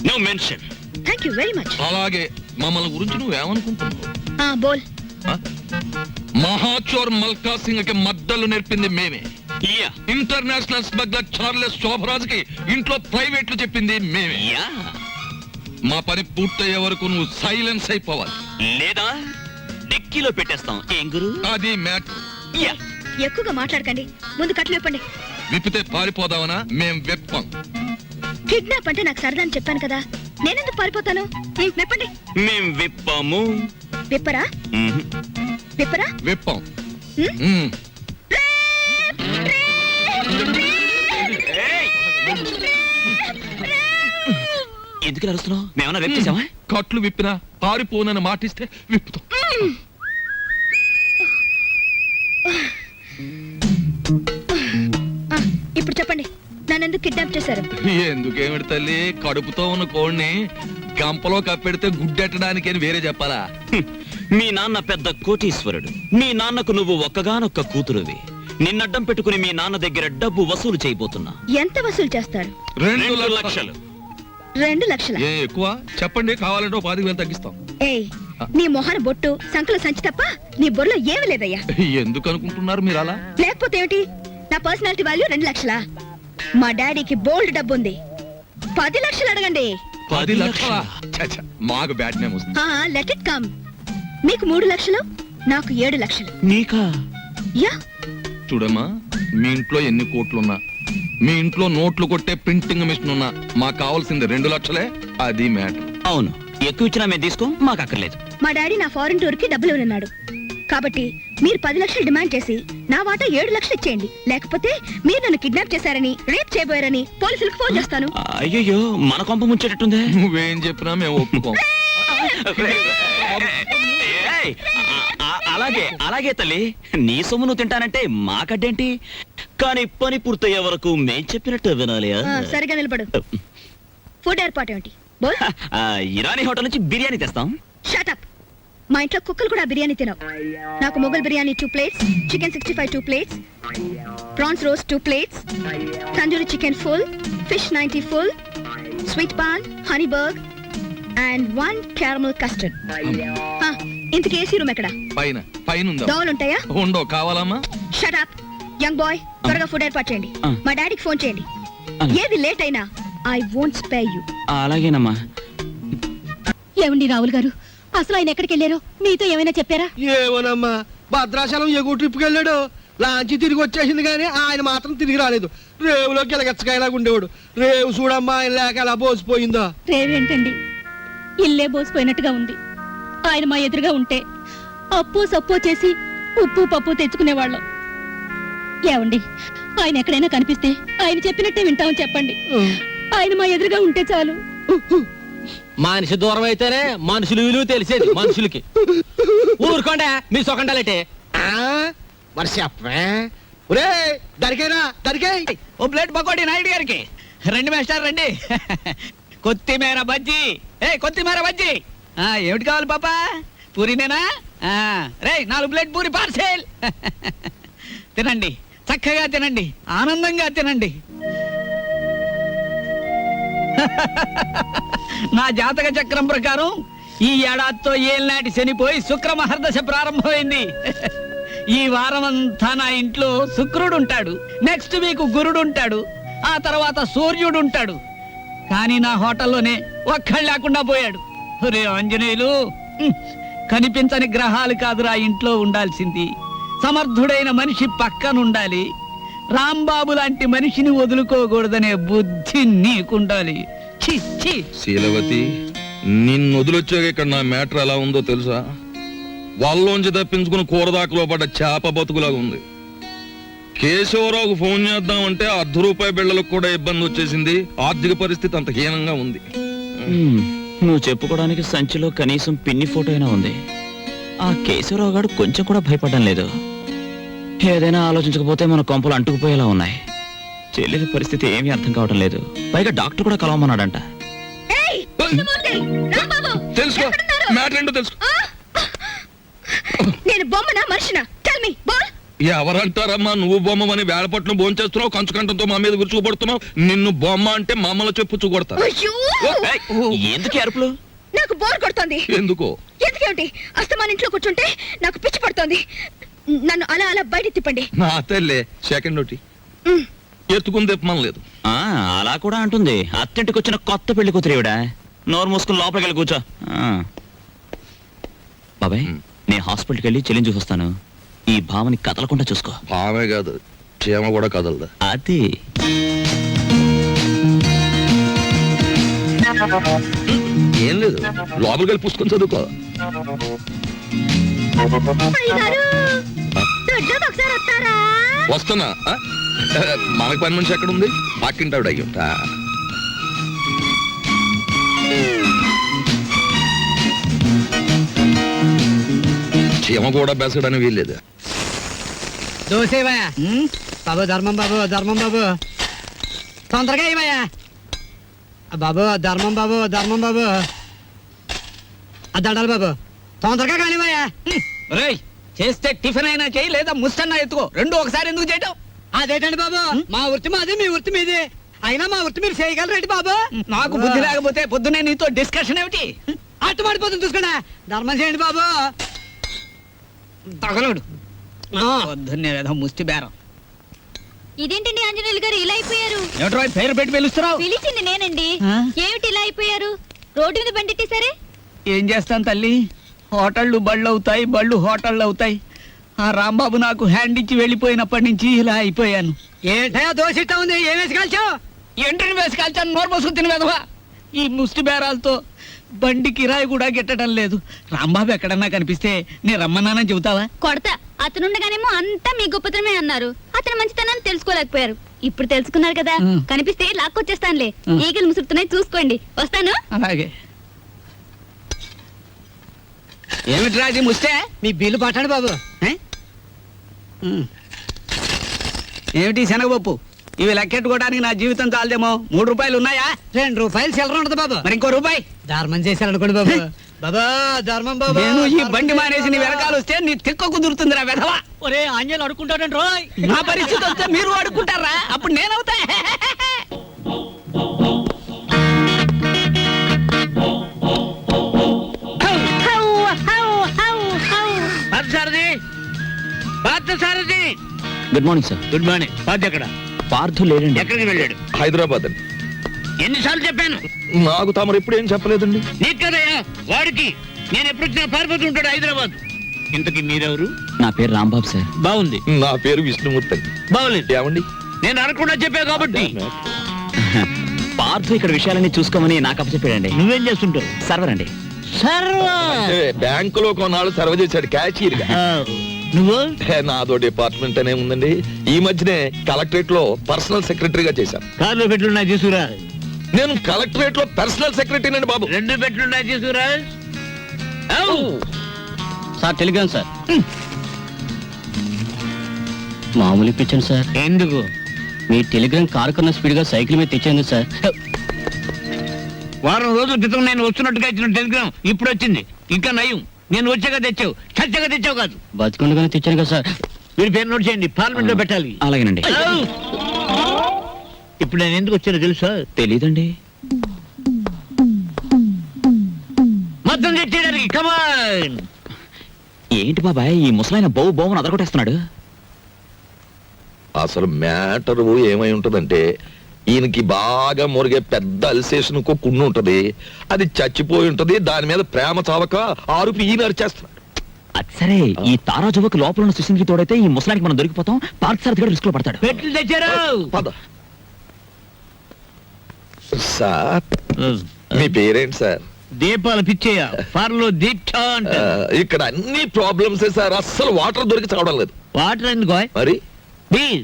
No mention. Thank you very much. అలాగే మమ్మల్ని గురించి నువ్వేమనుకుంటున్నావు? బోల్. మహాచోర్ మల్కా సింగ్ కి మద్దలు నేర్పింది మేమే. Yeah, international smuggler Charles Shobharaj కి ఇంట్లో ప్రైవేట్లు చెప్పింది మేమే. యా, మా పని పూర్తయ్యే వరకు నువ్వు సైలెన్స్ అయిపోవాలి, లేదా డిక్కీలో పెట్టేస్తాం. ఏం గురు? అది మ్యాటర్. యా, ఎక్కువగా మాట్లాడకండి, ముందు కట్లు విప్పండి. విప్పితే పారిపోదామనా? మేం వెప్పం. కిడ్నాప్ అంటే నాకు సరదా అని చెప్పాను కదా, నేనెందుకు పారిపోతాను? విప్పండి. మేం విప్పాము. విప్పరా? విప్పరా? వెప్పం. ఎందుకు అరుస్తున్నావు? మేమన్నా రేపు చేసామా? కట్లు విప్పినా పారిపోనని మాటిస్తే విప్పుతాం. ఇప్పుడు చెప్పండి, నన్నెందుకు కిడ్నాప్ చేశారు? ఎందుకేమిటి తల్లి, కడుపుతో ఉన్న కోడిని గంపలో కప్పెడితే గుడ్డెట్టడానికి అని వేరే చెప్పాలా? మీ నాన్న పెద్ద కోటీశ్వరుడు, మీ నాన్నకు నువ్వు ఒక్కగానొక్క కూతురువి. నిన్నడ్డం పెట్టుకుని మీ నాన్న దగ్గర డబ్బు వసూలు చేయబోతున్నా. ఎంత వసూలు చేస్తారు? 2 లక్షలు. 2 లక్షల? ఏ ఎక్కువ చెప్పండి, కావాలంటే 10,000 తగ్గిస్తాం. ఏయ్, నీ మొహన బొట్టు, సంకల సంచి తప్ప నీ బొర్రలో ఏమీ లేదయ్యా. ఎందుకు అనుకుంటున్నారు మీరు అలా? లేకపోతే ఏమిటి? నా పర్సనాలిటీ వాల్యూ 2 లక్షలా? మా డాడీకి బోల్డ్ డబ్బు ఉంది, 10 లక్షలు అడగండి. 10 లక్షలా? ఛ, మాకు బ్యాడ్ నేమ్ వస్తుంది. Let it come. మీకు 3 లక్షలు, నాకు 7 లక్షలు. నీకా? యా. చూడమ్మా, మీ ఇంట్లో ఎన్ని కోట్లున్నా, మీ ఇంట్లో నోట్లు కొట్టే ప్రింటింగ్ మిషన్ ఉన్నా, మాకు కావాల్సింది 2 లక్షలే. అది మ్యాటర్. అవును, ఎక్కువ ఇచ్చినా మేము తీసుకో, మాకు అక్కర్లేదు. మా డాడీ నా ఫారెన్ టూర్ కి డబ్బులు ఇవ్వనున్నాడు, కాబట్టి మీరు 10 లక్షలు డిమాండ్ చేసి నా వాటా 7 లక్షలు ఇచ్చేయండి. లేకపోతే మీరు నన్ను కిడ్నాప్ చేశారని, రేప్ చేయబోయారని పోలీసులకు ఫోన్ చేస్తాను. అయ్యో, మన కొంప ముంచేటట్టుందే. నువ్వేం చెప్పినా మేము ఒప్పుకోం. ఏయ్, అలాగే అలాగే తల్లి, నీ సొమ్ము నువ్వు తింటానంటే మాకడ్డేంటి? కానీ పని పూర్తయ్యే వరకు మేం చెప్పినట్టు వినాలి. సరిగా నిలబడు. ఫుడ్ ఏర్పాటు ఏమిటి? బోల్. ఇరానీ హోటల్ నుంచి బిర్యానీ తెస్తాం. Shut up. మా ఇంట్లో కుక్కలు కూడా బిర్యానీ తినవు. నాకు Mughal biryani 2 plates, chicken 65 2 plates, prawns roast 2 plates, tandoori chicken full, fish 90 full, sweet paan, honey burg and 1 caramel custard. ఇంతకీ ఏసీ రూమ్ ఎక్కడ? పైన పైన ఉందా? దోవలు ఉంటాయా? ఉండవు. కావాలమ్మా? షట్ అప్ యంగ్ బాయ్, త్వరగా ఫుడ్ ఏర్పాటు చేయండి. మా డాడీకి ఫోన్ చేయండి. ఏది లేట్ అయినా ఐ వోంట్ స్పేర్ యు. అలాగేనమ్మా. ఏమండి రావుల్ గారు, అసలు ఆయన ఎక్కడికి వెళ్ళారో మీతో ఏమైనా చెప్పారా? ఏమోనమ్మా, భద్రాచలం ఎగువ ట్రిప్కి వెళ్ళాడు. లాంచి తిరిగి వచ్చేసింది కానీ ఆయన మాత్రం తిరిగి రాలేదు. రేవులో గిలగచ్చకాయలాగా ఉండేవాడు. రేవు చూడమ్మా, ఆయన లేక ఎలా బోసిపోయిందో. రేవేంటండి, ఇల్లే బోసిపోయినట్టుగా ఉంది. ఆయన మా ఎదురుగా ఉంటే అప్పు సప్పు చేసి ఉప్పు పప్పు తెచ్చుకునేవాళ్ళం. ఏమండి, ఆయన ఎక్కడైనా కనిపిస్తే ఆయన చెప్పినట్టే వింటామని చెప్పండి. ఆయన మా ఎదురుగా ఉంటే చాలు. మనిషి దూరం అయితేనే మనుషులు విలువ తెలిసేది మనుషులకి. ఊరుకోండి మీ సొకండాలంటే. మరి చెప్పే. ఒరే దరికేనా దరికే. ఓ ప్లేట్ పకోడీ నాయుడు గారికి. రండి మాస్టర్ రండి. కొత్తిమీర బజ్జీ. కొత్తిమీర బజ్జీ. ఏమిటి కావాలి పాప? పూరినేనా? రే 4 ప్లేట్ పూరి పార్సెల్. తినండి, చక్కగా తినండి, ఆనందంగా తినండి. నా జాతక చక్రం ప్రకారం ఈ ఏడాదితో ఏళ్ళనాటి శనిపోయి శుక్ర మహర్దశ ప్రారంభమైంది. ఈ వారం అంతా నా ఇంట్లో శుక్రుడు ఉంటాడు, నెక్స్ట్ వీక్ గురుడు ఉంటాడు, ఆ తర్వాత సూర్యుడు ఉంటాడు. కానీ నా హోటల్లోనే ఒక్కళ్ళు లేకుండా పోయాడు. రే ఆంజనేయులు, కనిపించని గ్రహాలు కాదురా ఇంట్లో ఉండాల్సింది. సమర్థుడైన మనిషి పక్కనుండాలి. రాంబాబు లాంటి మనిషిని వదులుకోకూడదనే బుద్ధి నీకుండాలి. ఛీ ఛీ. శీలవతి, నిన్ను వదిలొచ్చాక ఇక్కడ నా మ్యాటర్ ఎలా ఉందో తెలుసా? వాళ్ళలోంచి తప్పించుకుని కూరదాకలో పడ్డ చేప బతుకులాగా ఉంది. కేశవరావుకు ఫోన్ చేద్దామంటే ₹1 బిళ్ళలకు కూడా ఇబ్బంది వచ్చేసింది. ఆర్థిక పరిస్థితి అంత హీనంగా ఉంది. నువ్వు చెప్పుకోవడానికి సంచిలో కనీసం పిన్ని ఫోటో అయినా ఉంది. ఆ కేశవరావు గారు కొంచెం కూడా భయపడడం లేదు. ఏదైనా ఆలోచించకపోతే మన కొంపలు అంటుకుపోయేలా ఉన్నాయి. చెల్లెలి పరిస్థితి ఏమీ అర్థం కావడం లేదు. పైగా డాక్టర్ కూడా కలవమన్నాడంట. తెలుసుకో, మ్యాటర్ ఏంటో తెలుసుకో. నేను బొమ్మనా మనిషినా? Tell me. బోల్. ఎవరంటారమ్మా నువ్వు బొమ్మని? వేళపట్నం భోంచేస్తున్నావు, కంచుకంఠంతో మా మీద విరుచుకుపడుతున్నావు. నిన్ను బొమ్మ అంటే మమ్మల్ని చెప్పు కొడతా. ఎందుకు అరుపులు? నాకు బోర్ కొడుతోంది. ఎందుకో? ఎందుకేమిటి? అస్తమాన్ ఇంట్లో కూర్చుంటే నాకు పిచ్చి పడుతోంది. నన్ను అలా అలా బయట తిప్పండి. నా తల్లే సెకండ్ ఒకటి ఎత్తుకుని తిప్పమనలేదు. అలా కూడా అంటుంది. అత్తింటికి వచ్చిన కొత్త పెళ్లి కూతురేవిడా. నోరు మూసుకుని లోపలికి వెళ్ళి కూర్చో. బాబాయ్, నేను హాస్పిటల్కి వెళ్ళి చెల్లిని చూపిస్తాను. ఈ భావని కదలకుండా చూసుకో. భావే కాదు, క్షేమ కూడా కదలదా. అది ఏం లేదు, లోపలికి వెళ్ళి పుస్తకం చదువుకో. వస్తున్నా. మనకు పని మనిషి ఎక్కడ ఉంది? పక్కింటావిడ అయ్యుంటా. చీమ కూడా బెసడని వీల్లేదు. దోసేవయ్యా బాబు, ధర్మం బాబు, ధర్మం బాబు, తొందరగా ఏమయ్యా బాబు, ధర్మం బాబు, ధర్మం బాబు, దండాలి బాబు, తొందరగా కానివయ్యా. రేయ్, చేస్తే టిఫిన్ అయినా చేయి, లేదా ముస్తన్నా ఎత్తుకో. రెండు ఒకసారి ఎందుకు చేయటం? అదేంటండి బాబు, మా వృత్తి మాది, మీ వృత్తి మీది. అయినా మా వృత్తి మీరు చేయగలరేంటి బాబు? నాకు బుద్ధి లేకపోతే పొద్దునే నీతో డిస్కషన్ ఏమిటి? అట్టు పడిపోతుంది చూసుకోండి. ధర్మం చేయండి బాబు. తగలడు పొద్దున్నే ఏదో ముష్టి బేరం. ఇదేంటండి ఆంజనేయులు గారు ఇలా అయిపోయారు? ఏమిట్రా పేరు పెట్టి పిలుస్తున్నావు? పిలిచింది నేనండి. ఆ? ఏమిటి ఇలా అయిపోయారు? రోడ్డు మీద బండెట్టేశారే? ఏం చేస్తాను తల్లి, హోటళ్ళు బళ్ళు అవుతాయి, బళ్ళు హోటళ్ళు అవుతాయి. ఆ రాంబాబు నాకు హ్యాండ్ ఇచ్చి వెళ్ళిపోయినప్పటి నుంచి ఇలా అయిపోయాను. ఏంటో దోషిట్టా ఉంది, ఏం వేసి కాల్చావు? ఎంట్రీని వేసి కాల్చాను, నోరు పోసుకుని తిని వెదవా. ఈ ముష్టి బేరాలతో బండి కిరాయి కూడా గిట్టడం లేదు. రాంబాబు ఎక్కడన్నా కనిపిస్తే నేను రమ్మన్నానని చెబుతావా? కొడతా. అతనుండగానేమో అంతా మీ గొప్పతనమే అన్నారు. అతను మంచితనాన్ని తెలుసుకోలేకపోయారు. ఇప్పుడు తెలుసుకున్నారు కదా, కనిపిస్తే లాక్కొచ్చేస్తానులే. ఈగలు ముసురుతున్నాయి, చూసుకోండి. వస్తాను. అలాగే. ఏమిట్రా అది ముస్తే? మీ బిల్లు పట్టండి బాబు. ఏమిటి శనగపప్పు? ఇవి లెక్కెట్టుకోవడానికి నా జీవితం చాలదేమో. 3 రూపాయలు ఉన్నాయా? 2 రూపాయలు చిల్లర ఉండదు బాబు. మరి ఇంకో రూపాయి ధర్మం చేశారనుకోండి బాబు. బాబా ధర్మం బాబు. నేను ఈ బండి మానేసి నీ వెనకాల వస్తే నీ తిక్క కుదురుతుందిరా వెధవా. ఒరే ఆంజనేయులు అడుకుంటాడండి రోయ్. నా పరిస్థితి వస్తే మీరు అడుక్కుంటారా? అప్పుడు నేనవుతా. Good morning sir. Good morning. Party ఎక్కడ? పార్థు లేడండి. ఎక్కడికి వెళ్ళాడు? హైదరాబాద్ అండి. ఎన్నిసార్లు చెప్పాను నాకు తమరు ఎప్పుడు ఏం చెప్పలేదండి. నీకు కదయ్యా, వాడికి. నేను ఎప్పుడు వచ్చినా పారిపోతూ ఉంటాడు హైదరాబాద్. ఇంతకీ మీరెవరు? నా పేరు రాంబాబు సార్. బాగుంది. నా పేరు విష్ణుమూర్తి అండి. బాగులేదు. ఏమండి? నేను అనకుండా చెప్పా కాబట్టి. పార్థు ఇక్కడ విషయాలన్నీ చూసుకోమని నాకు అప్పచెప్పాడండి. నువ్వేం చేస్తుంటావు? సర్వర్ అండి. అంటే బ్యాంకులో కొన్నాళ్ళు సర్వ్ చేశాడు క్యాషియర్ గా. నువ్వు? నాదో డిపార్ట్మెంట్ అనే ఉందండి. ఈ మధ్యనే కలెక్టరేట్ లో పర్సనల్ సెక్రటరీగా చేశాను. కార్లో పెట్లున్నాయి తీసుకురా. నేను కలెక్టరేట్ లో పర్సనల్ సెక్రటరీ అండి బాబు. 2 పెట్లున్నాయి తీసుకురా. Sir Telegram sir. మామూలు ఇప్పించండి సార్. ఎందుకు? మీ టెలిగ్రామ్ కారు కన్నా స్పీడ్ గా సైకిల్ మీద తెచ్చేందుకు సార్. వారం రోజుల క్రితం నేను వస్తున్నట్టుగా ఇచ్చిన టెలిగ్రామ్ ఇప్పుడు వచ్చింది. ఇంకా నయం, నేను వచ్చాక తెచ్చావు, చచ్చాక తెచ్చావు కాదు. బతికుండగానే తెచ్చాను కదా సార్. మీరు పేరు నోట్ చేయండి, పార్లమెంట్ లో పెట్టాలి. అలాగేనండి. ఇప్పుడు నేను ఎందుకు వచ్చానో తెలుసా? తెలీదండి. మొత్తం తెచ్చేయడానికి. కమాన్. ఏంటి బాబాయ్ ఈ ముసలాయన బోవుని అదరగొట్టేస్తున్నాడు? అసలు మ్యాటర్ ఏమై ఉంటదంటే, ఈయనకి బాగా మురిగే పెద్ద అల్సేషన్ కుండు ఉంటది. అది చచ్చిపోయి ఉంటది. దాని మీద ప్రేమ చావక ఆరుపి ఈయన అరిచేస్తున్నాడు. అది సరే, ఈ తారాజువకు లోపల ఉన్న సుశీల్కి తోడైతే ఈ ముసలానికి మనం దొరికిపోతాం. పార్క్ సార్ దగ్గర రిస్క్ లో పడతాడు. పెట్లు తెచ్చారు. పద. సార్ మీ పేరేంటి సార్? దీపాలు పిచ్చేయ. ఫార్లో దీక్ష అంట. ఇక్కడ అన్ని ప్రాబ్లమ్స్ సార్. అస్సలు వాటర్ దొరికి చావడం లేదు. వాటర్ ఎందుకో? మరి బీర్.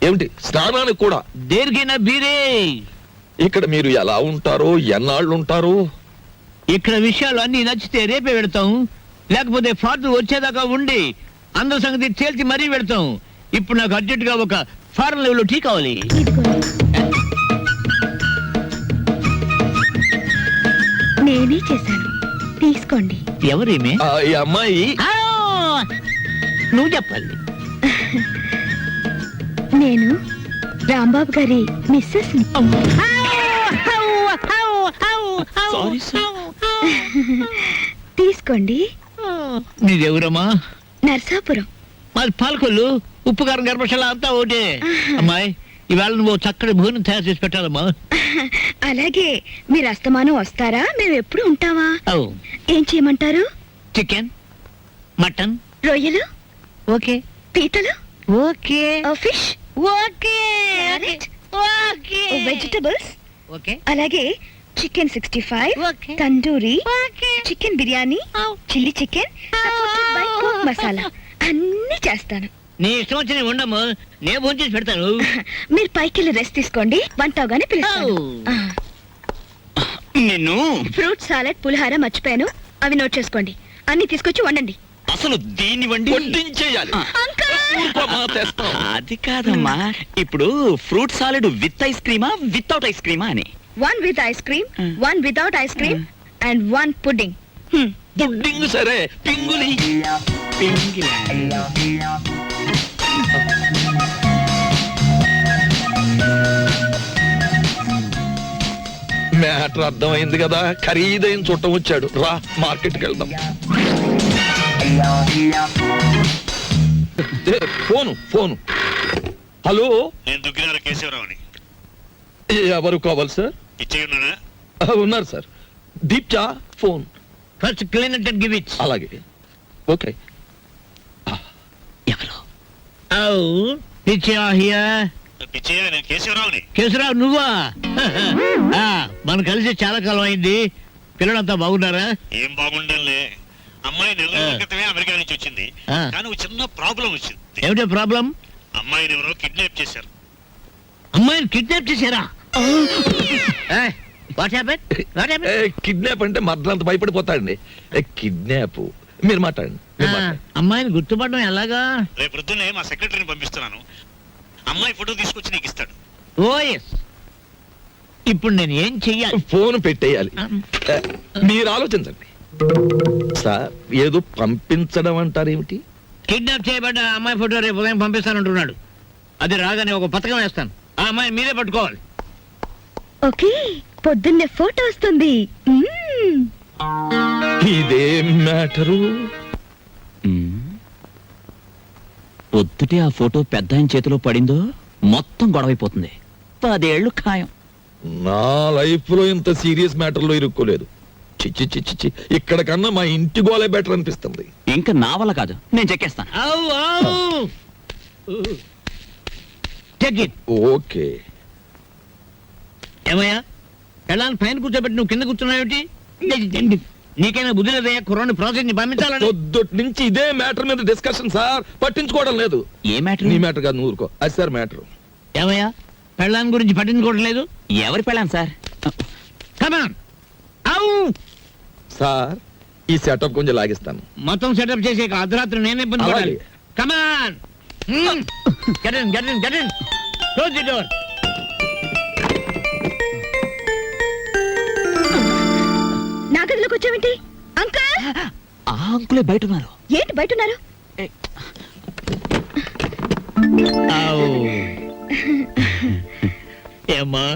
ఏమిటి స్నానానికి కూడా? దేనికైనా బీరే. ఇక్కడ మీరు ఎలా ఉంటారు, ఎన్నాళ్ళు ఉంటారు? ఇక్కడ విషయాలు అన్ని నచ్చితే రేపే పెడతాం, లేకపోతే ఫాదర్ వచ్చేదాకా ఉండి అందరి సంగతి తేల్చి మరీ పెడతాం. ఇప్పుడు నాకు అర్జెంట్ గా ఒక ఫారెన్ లెవెల్ టీ కావాలి. నేనే చేశాను, తీసుకోండి. ఎవరేమే? ఈ అమ్మాయి నువ్వు చెప్పాలి. నేను రాంబాబు గారి మిస్సెస్. Sorry sir. తీసుకోండి. నీదెవరమ్మా? నర్సాపురం. మాది పాలకొల్లు. ఉప్పు కారం గర్భశాల అంతా ఒకటే. అమ్మాయి, ఇవాళ నువ్వు చక్కటి భోజనం తయారు చేసి పెట్టాలమ్మా. అలాగే. మీరు అస్తమానం వస్తారా? మేము ఎప్పుడు ఉంటావా? అవు. ఏం చేయమంటారు? చికెన్, మటన్, రొయ్యలు, ఓకే. పీతలు, okay. Fish, okay. Okay. Vegetables, okay. అలాగే chicken 65, okay. Tandoori, okay. Chicken biryani, chilli chicken, supported by cook masala అన్ని చేస్తాను. నీ ఇష్టం వచ్చి ఉండము, నేను ఫోన్ చేసి పెడతాను. మీరు పైకి వెళ్ళి రెస్ట్ తీసుకోండి, వంట అవగానే పిలుస్తాను. నిన్ను ఫ్రూట్ సాలెడ్, పులిహార మర్చిపోయాను, అవి నోట్ చేసుకోండి. అన్ని తీసుకొచ్చి వండండి. అసలు దీన్ని వండి వడ్డించేయాలి. ఊరుకోమా, తెస్తాం. అది కాదమ్మా, ఇప్పుడు ఫ్రూట్ సాలెడ్ విత్ ఐస్ క్రీమా వితౌట్ ఐస్ క్రీమా అని. 1 with ice cream, 1 without ice cream, and 1 pudding. Pudding సరే, పింగులి. మ్యాటర్ అర్థమైంది కదా. ఖరీదైన చుట్టం వచ్చాడు. రా మార్కెట్కి వెళ్దాం. ఫోను ఫోను హలో, నేను దుగ్గినాల కేశవరావుని. ఎవరు కావాలి సార్? ఇచ్చేయున్నానా? ఉన్నారు సార్. దీప్చా phone. First clean and give it. అలాగే, ఓకే. ఎవరు? పిచ్చయ్య, నేను కేశవరావుని. కేశరావు నువ్వా? మనం కలిసి చాలా కాలం అయింది. పిల్లలంతా బాగున్నారా? ఏం బాగుండంలే. అమ్మాయి నెల రోజుల క్రితమే అమెరికా నుంచి వచ్చింది. ఆ. కానీ ఒక చిన్న ప్రాబ్లం వచ్చింది. ఏమిటో ప్రాబ్లం? అమ్మాయిని ఎవరో కిడ్నాప్ చేశారు. అమ్మాయిని కిడ్నాప్ చేశారా? What happen? What happen? Kidnap అంటే మర్డర్ అంత భయపడిపోతాడండి. కిడ్నాప్ మీరు మాట్లాడండి, మీరు మాట్లాడండి. అమ్మాయిని గుర్తుపడడం ఎలాగా? రేపు పొద్దున్నే మా సెక్రటరీని పంపిస్తున్నాను. అమ్మాయి ఫోటో తీసుకొచ్చి నీకు ఇస్తాడు. ఓ ఎస్. ఇప్పుడు నేను ఏం చెయ్యాలి? ఫోన్ పెట్టేయాలి. మీరు ఆలోచించండి సార్. ఏదో పంపించడం అంటారేమిటి? కిడ్నాప్ చేయబడ్డ అమ్మాయి ఫోటో రేపు ఉదయం పంపిస్తానంటున్నాడు. అది రాగానే ఒక పథకం వేస్తాను. ఆ అమ్మాయి మీరే పట్టుకోవాలి. ఓకే, పొద్దున్నే ఫోటో వస్తుంది. ఇదేం మ్యాటరు? పొద్దుటే ఆ ఫోటో పెద్ద ఆయన చేతిలో పడిందో మొత్తం గొడవైపోతుంది. 10 ఏళ్ళు ఖాయం. నా లైఫ్ లో ఇంత సీరియస్ మ్యాటర్ లో ఇరుక్కోలేదు. చిచ్చి చిచ్చి చి, ఇక్కడ కన్నా మా ఇంటి గోలే బెటర్ అనిపిస్తుంది. ఇంకా నా వల్ల కాదు, నేను చెక్కేస్తాను. Check it. ఓకే. ఏమయ్యా, ఎలాంటి పైన కూర్చోబెట్టి నువ్వు కింద కూర్చున్నావేంటి? నీకైనా బుద్ధి లేదయ్యా? కుర్రాన్ని ప్రాసెస్ ని పంపించాలని. పొద్దుటి నుంచి ఇదే మ్యాటర్ మీద డిస్కషన్ సార్. పట్టించుకోవడం లేదు. ఏ మ్యాటర్? నీ మ్యాటర్ కాదు, నువ్వు ఊరుకో. అది సార్ మ్యాటర్. ఏమయ్యా, పెళ్ళాన్ని గురించి పట్టించుకోవడం లేదు? ఎవరి పెళ్ళాను సార్? కమాన్. సార్, ఈ సెటప్ కొంచెం లాగిస్తాను. మొత్తం సెటప్ చేసే అర్ధరాత్రి నేనే ఇబ్బంది పడాలి. అలాగే. Come on. Get in, get in, get in. Close the door. నా గదిలోకి వచ్చావేంటి అంకల్? ఆ అంకులే బయట ఉన్నారు. ఏంటి బయట ఉన్నారు? ఏమ్మా,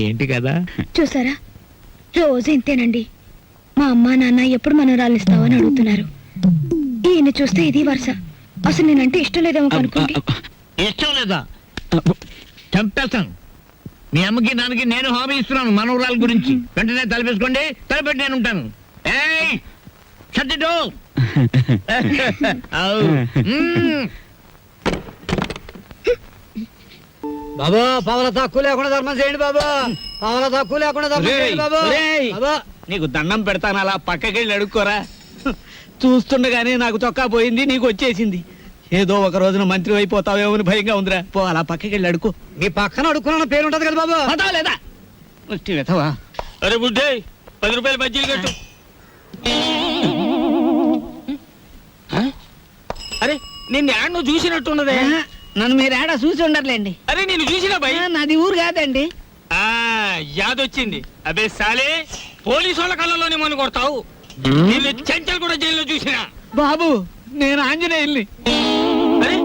ఏంటి కదా? చూసారా, రోజు ఇంతేనండి. మా అమ్మా నాన్న ఎప్పుడు మనవరాలు ఇస్తావని అడుగుతున్నారు. ఈయన చూస్తే ఇది వరుస. అసలు నేనంటే ఇష్టం లేదేమో అనుకోండి. ఇష్టం లేదా? చంపేస్తాను. మీ అమ్మకి నాన్నకి నేను హామీ ఇస్తున్నాను మనవరాల గురించి. వెంటనే తలపేసుకోండి, తలపెట్టి నేను ఉంటాను. ఏయ్, shut the door. బాబా, పవల తక్కువ లేకుండా ధర్మం చేయండి బాబా. పవల తక్కువ లేకుండా ధర్మం చేయండి బాబా. బాబా, నీకు దండం పెడతాను, అలా పక్కకి వెళ్ళి అడుక్కోరా. చూస్తుండగానే నాకు చొక్కా పోయింది, నీకు వచ్చేసింది. ఏదో ఒక రోజున మంత్రి అయిపోతావేమో అని భయంగా ఉందిరా. పో, అలా పక్కకి వెళ్ళి అడుకో. నీ పక్కన అడుక్కున్న పేరు ఉంటది కదా బాబా. పదా లేదా? వెతవా. అరే బుడ్డే, 10 రూపాయలు బజ్జీలు కట్టు. అరే, నిన్ను యాడ్ నువ్వు చూసినట్టున్నదే. నన్ను మీరు ఏడా చూసి ఉండర్లేండి. అరే, నేను చూసినా భయ్. నాది ఊరు కాదండి. యాదొచ్చింది. అబే సాలే, పోలీసు వాళ్ళ కళ్ళలోనే మనం కొడతావు. నిన్ను చెంచల్ కూడా జైల్లో చూసినా. బాబు, నేను ఆంజనేయుల్ని. అరే,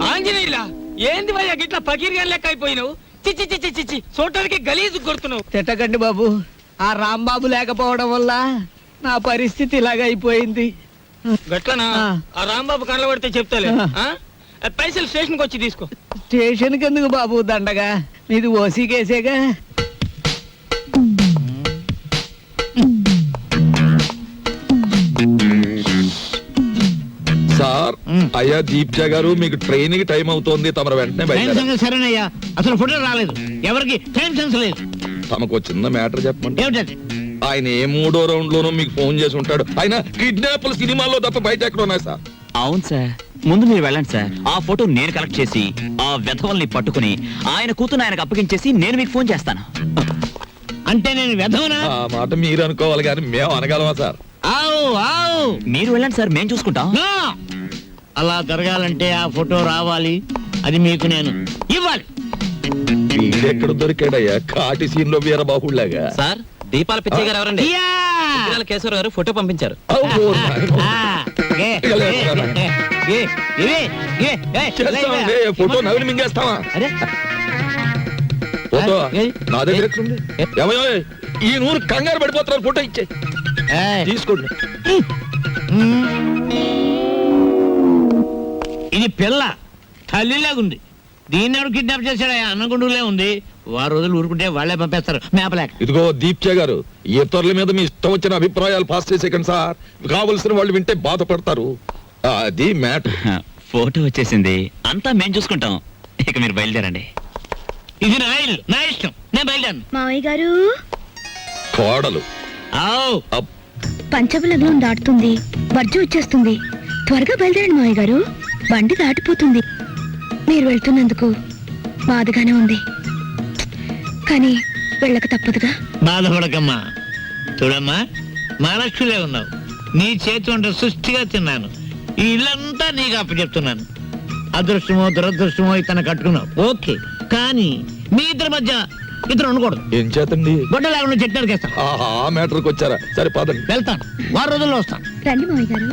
ఆంజనేయులా? ఏంది భయ్యా గిట్లా పకీర్గా లెక్క అయిపోయినావు? చిచ్చి చిచ్చి చిచ్చి, చూడటానికి గలీజు కొడుతున్నావు. తిట్టకండి బాబు, ఆ రాంబాబు లేకపోవడం వల్ల నా పరిస్థితి ఇలాగ అయిపోయింది. గట్లనా? ఆ రాంబాబు కళ్ళ పడితే చెప్తాలే. పైసలు స్టేషన్కి వచ్చి తీసుకో. స్టేషన్కి ఎందుకు బాబు దండగా? నీది ఓసీ కేసేగా. సార్, అయ్యా దీప్జా గారు, మీకు ట్రైన్ కి టైం అవుతోంది. తమరు వెంటనే బయట. సరేనయ్యా, అసలు ఫోటో రాలేదు. ఎవరికి టైం సెన్స్ లేదు. తమకు చిన్న మ్యాటర్ చెప్పండి. ఏమిటది? ఆయన ఏ 3వ రౌండ్ లోనూ మీకు ఫోన్ చేసి ఉంటాడు. ఆయన కిడ్నాప్ల సినిమాల్లో తప్ప బయట ఎక్కడ ఉన్నాయి సార్? అవును సార్, ముందు మీరు వెళ్ళండి సార్. ఆ ఫోటో నేను కలెక్ట్ చేసి ఆ వెధవల్ని పట్టుకుని ఆయన కూతురు ఆయనకు అప్పగించేసి నేను మీకు ఫోన్ చేస్తాను. అంటే నేను వెధవనా? ఆ మాట మీరు అనుకోవాలి కానీ మేము అనగలమా సార్? మీరు వెళ్ళండి సార్, మేము చూసుకుంటాం. No! అలా జరగాలంటే ఆ ఫోటో రావాలి. అది మీకు నేను ఇవ్వాలి. వీడెక్కడ దొరికాడయ్యా కాటి సీన్ లో వీరబాహుళ్లాగా? సార్, దీపాల పిచ్చయ్య గారు ఎవరండి? యా! కేశవరావు గారు ఫోటో పంపించారు. అబ్బో, నాయనో. ఏ, చేస్తామండి, ఫోటో నవిలి మింగేస్తావా? అరే, ఫోటో నా దగ్గర ఎక్కడుంది? ఏమయ్యో, ఈ నూరు కంగారు పడిపోతున్నారు. ఫోటో ఇచ్చే తీసుకోండి. ఇది పిల్ల తల్లిలాగుంది. దీన్ని ఎవరు కిడ్నాప్ చేశాడు? అన్నగుండులే ఉంది. వారు రోజులు ఊరుకుంటే వాళ్ళే పంపేస్తారు మేపలేక. ఇదిగో దీప్చే గారు, ఇతరుల మీద మీ ఇష్టం వచ్చిన అభిప్రాయాలు పాస్ చేసేకండి సార్. కావలసిన వాళ్ళు వింటే బాధపడతారు. అది మ్యాటర్. ఫోటో వచ్చేసింది, అంతా మేం చూసుకుంటాం. ఇక మీరు బయలుదేరండి. ఇది నా ఇల్లు, నా ఇష్టం, నేను బయలుదేరను. మావయ్య గారు కోడలు ఆవ్. పంచబలగ్నం దాటుతుంది, వర్జు వచ్చేస్తుంది. త్వరగా బయలుదేరండి మావయ్య గారు, బండి దాటిపోతుంది. మీరు వెళ్తున్నందుకు బాధగానే ఉంది, కానీ వెళ్ళక తప్పదుగా. బాధపడకమ్మా. చూడమ్మా, మహాలక్ష్మిలే ఉన్నావు. నీ చేతి వంట సృష్టిగా తిన్నాను. ఈ ఇల్లంతా నీకు అప్పచెప్తున్నాను. అదృష్టమో దురదృష్టమో ఇతను కట్టుకున్నావు, ఓకే. కానీ మీ ఇద్దరి మధ్య ఇతను ఉండకూడదు. ఏం చేతండి? గొడ్డ లేకుండా చెట్టు నరికేస్తాను. ఆ మ్యాటర్కి వచ్చారా? సరే పదండి. వెళ్తాను, 6 రోజుల్లో వస్తాను. రండి మావయ్య గారు.